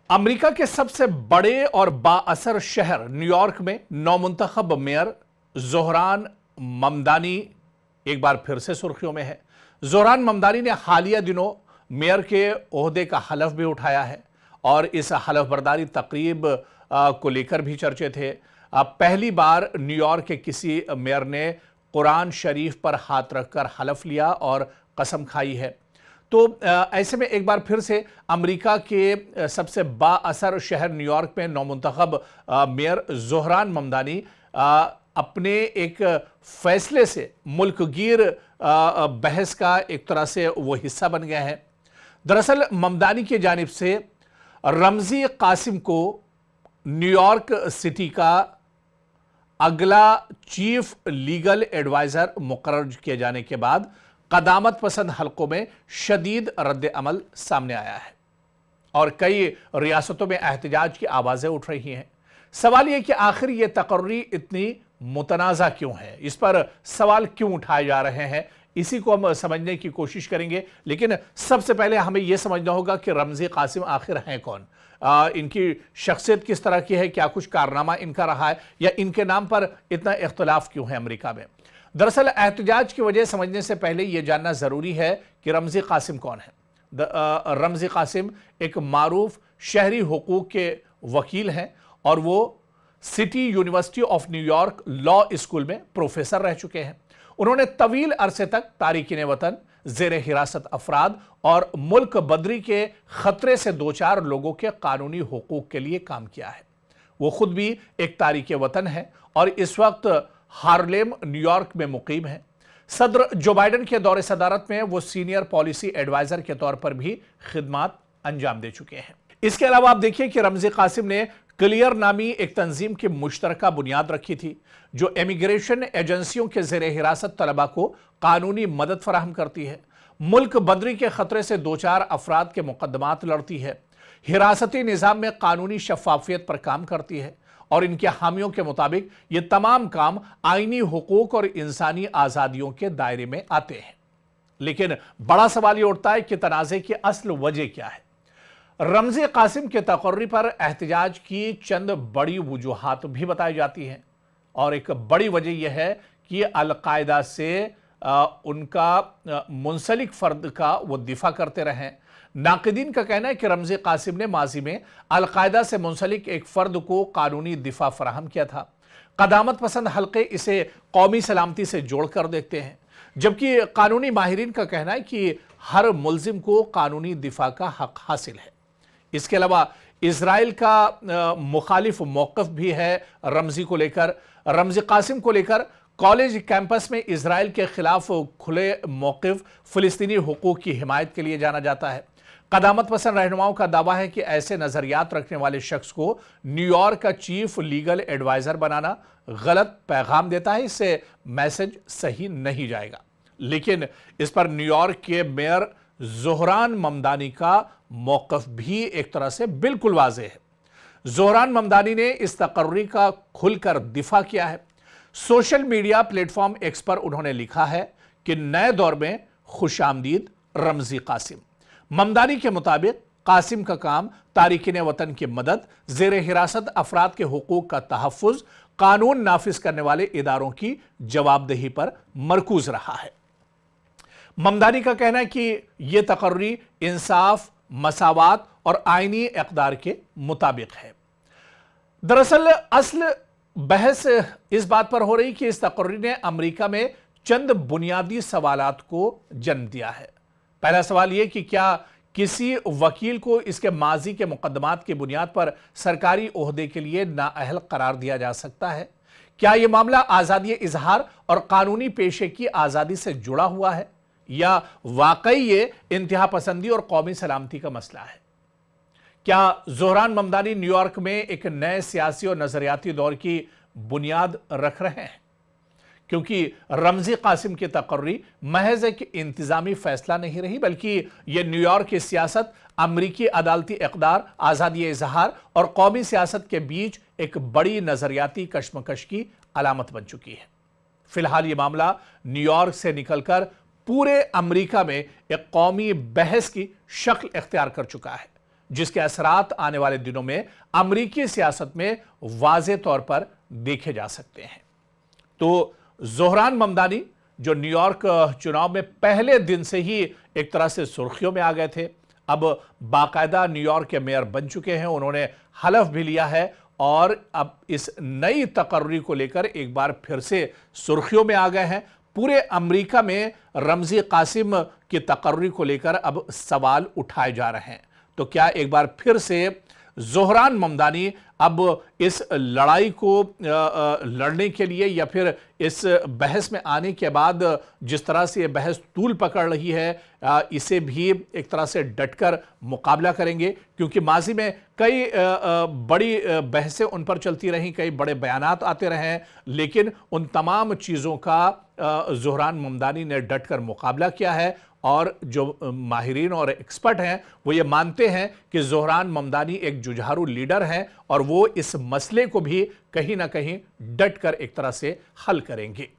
America के सबसे बड़े और बाअसर शहर न्यूयॉर्क में नौमुंतखब मेयर ज़ोहरान ममदानी एक बार फिर से सुर्खियों में है। ज़ोहरान ममदानी ने हालिया दिनों मेयर के ओहदे का हलफ भी उठाया है और इस हलफ बर्दारी तकरीब को लेकर भी चर्चे थे। पहली बार न्यूयॉर्क के किसी मेयर ने कुरान शरीफ पर हाथ रखकर हलफ लिया और कसम खाई है। तो ऐसे में एक बार फिर से अमेरिका के सबसे बाअसर शहर न्यूयॉर्क में नौमुंतखब मेयर ज़ोहरान ममदानी अपने एक फैसले से मुल्कगीर बहस का एक तरह से वो हिस्सा बन गए हैं। दरअसल ममदानी की जानिब से रमज़ी कासिम को न्यूयॉर्क सिटी का अगला चीफ लीगल एडवाइज़र मुकर्रर किए जाने के बाद क़दामत पसंद हलकों में शदीद रद्द अमल सामने आया है और कई रियासतों में एहतजाज की आवाज़ें उठ रही हैं। सवाल यह कि आखिर ये तकर्री इतनी मुतनाज़ा क्यों है, इस पर सवाल क्यों उठाए जा रहे हैं, इसी को हम समझने की कोशिश करेंगे। लेकिन सबसे पहले हमें यह समझना होगा कि रमज़ी कासिम आखिर हैं कौन, इनकी शख्सियत किस तरह की है, क्या कुछ कारनामा इनका रहा है या इनके नाम पर इतना इख्तलाफ क्यों है अमेरिका में। दरअसल एहतजाज की वजह समझने से पहले यह जानना ज़रूरी है कि रमज़ी कासिम कौन है। रमज़ी कासिम एक मारूफ शहरी हुकूक के वकील हैं और वो city university of New York law school में प्रोफेसर रह चुके हैं। उन्होंने तवील अरसे तक तारिकीन वतन, ज़ेरे हिरासत अफराद और मुल्क बदरी के खतरे से दो चार लोगों के कानूनी हुकूक के लिए काम किया है। वो खुद भी एक तारिक वतन है और इस वक्त हार्लेम न्यूयॉर्क में मुकीम है। सदर जो बाइडन के दौरे सदारत में वो सीनियर पॉलिसी एडवाइजर के तौर पर भी खिदमात अंजाम दे चुके हैं। इसके अलावा आप देखिए कि रमज़ी कासिम ने क्लियर नामी एक तंजीम की मुश्तरका बुनियाद रखी थी जो इमिग्रेशन एजेंसियों के ज़ेरे हिरासत तलबा को कानूनी मदद फराहम करती है, मुल्क बदरी के खतरे से दो चार अफराद के मुकदमात लड़ती है, हिरासती निज़ाम में कानूनी शफाफियत पर काम करती है और इनके हामियों के मुताबिक ये तमाम काम आईनी हुकूक और इंसानी आज़ादियों के दायरे में आते हैं। लेकिन बड़ा सवाल ये उठता है कि तनाज़े की असल वजह क्या है। रमज़ी कासिम के तकर्री पर एहतजाज की चंद बड़ी वजूहात भी बताई जाती हैं और एक बड़ी वजह यह है कि अल-कायदा से उनका मुंसलिक फ़र्द का वो दिफा करते रहें। नाक़िदीन का कहना है कि रमज़ी कासिम ने माजी में अल-कायदा से मुंसलिक एक फ़र्द को कानूनी दिफा फराहम किया था। क़दामत पसंद हल्के इसे कौमी सलामती से जोड़ कर देखते हैं, जबकि कानूनी माहिरीन का कहना है कि हर मुल्ज़िम को कानूनी दिफा का हक़ हासिल है। इसके अलावा इज़राइल का मुखालिफ मौक़िफ़ भी है रमज़ी को लेकर। रमज़ी कासिम को लेकर कॉलेज कैंपस में इज़राइल के खिलाफ खुले मौक़िफ़ फ़िलिस्तीनी हुकूक की हिमायत के लिए जाना जाता है। क़दामत पसंद रहनुमाओं का दावा है कि ऐसे नज़रियात रखने वाले शख्स को न्यूयॉर्क का चीफ लीगल एडवाइज़र बनाना गलत पैगाम देता है, इससे मैसेज सही नहीं जाएगा। लेकिन इस पर न्यूयॉर्क के मेयर ज़ोहरान ममदानी का मौक़िफ़ भी एक तरह से बिल्कुल वाज़ेह है। ज़ोहरान ममदानी ने इस तकर्री का खुलकर दिफा किया है। सोशल मीडिया प्लेटफॉर्म एक्स पर उन्होंने लिखा है कि नए दौर में खुशामदीद रमज़ी कासिम। ममदानी के मुताबिक कासिम का काम तारिकीन वतन की मदद, ज़ेरे हिरासत अफराद के हुकूक का तहफ़्फ़ुज़, कानून नाफिज करने वाले इदारों की जवाबदेही पर मरकूज रहा है। ममदानी का कहना है कि यह तकर्री इंसाफ, मसावात और आईनी इक़दार के मुताबिक है। दरअसल असल बहस इस बात पर हो रही कि इस तकर्री ने अमेरिका में चंद बुनियादी सवालात को जन्म दिया है। पहला सवाल यह कि क्या किसी वकील को इसके माजी के मुकदमात की बुनियाद पर सरकारी ओहदे के लिए नाअहल करार दिया जा सकता है? क्या यह मामला आज़ादी इजहार और कानूनी पेशे की आज़ादी से जुड़ा हुआ है या वाकई ये इंतहा पसंदी और कौमी सलामती का मसला है? क्या ज़ोहरान ममदानी न्यूयॉर्क में एक नए सियासी और नज़रियाती दौर की बुनियाद रख रहे हैं? क्योंकि रमज़ी कासिम की तकर्री महज एक इंतज़ामी फैसला नहीं रही, बल्कि यह न्यूयॉर्क की सियासत, अमरीकी अदालती इक़दार, आज़ादी इजहार और कौमी सियासत के बीच एक बड़ी नज़रियाती कशमकश की अलामत बन चुकी है। फिलहाल ये मामला न्यूयॉर्क से निकलकर पूरे अमेरिका में एक कौमी बहस की शक्ल इख्तियार कर चुका है। जिसके असरात आने वाले दिनों में अमरीकी सियासत में वाज़ेह तौर पर देखे जा सकते हैं। तो ज़ोहरान ममदानी जो न्यूयॉर्क चुनाव में पहले दिन से ही एक तरह से सुर्खियों में आ गए थे, अब बाकायदा न्यूयॉर्क के मेयर बन चुके हैं। उन्होंने हलफ भी लिया है और अब इस नई तकर्री को लेकर एक बार फिर से सुर्खियों में आ गए हैं। पूरे अमेरिका में रमज़ी कासिम की तकर्री को लेकर अब सवाल उठाए जा रहे हैं। तो क्या एक बार फिर से ज़ोहरान ममदानी अब इस लड़ाई को लड़ने के लिए या फिर इस बहस में आने के बाद जिस तरह से ये बहस तूल पकड़ रही है, इसे भी एक तरह से डटकर मुकाबला करेंगे? क्योंकि माजी में कई बड़ी बहसें उन पर चलती रहीं, कई बड़े बयानात आते रहे हैं, लेकिन उन तमाम चीज़ों का ज़ोहरान ममदानी ने डटकर मुकाबला किया है। और जो माहिरीन और एक्सपर्ट हैं वो ये मानते हैं कि ज़ोहरान ममदानी एक जुझारू लीडर हैं और वो इस मसले को भी कहीं ना कहीं डट कर एक तरह से हल करेंगे।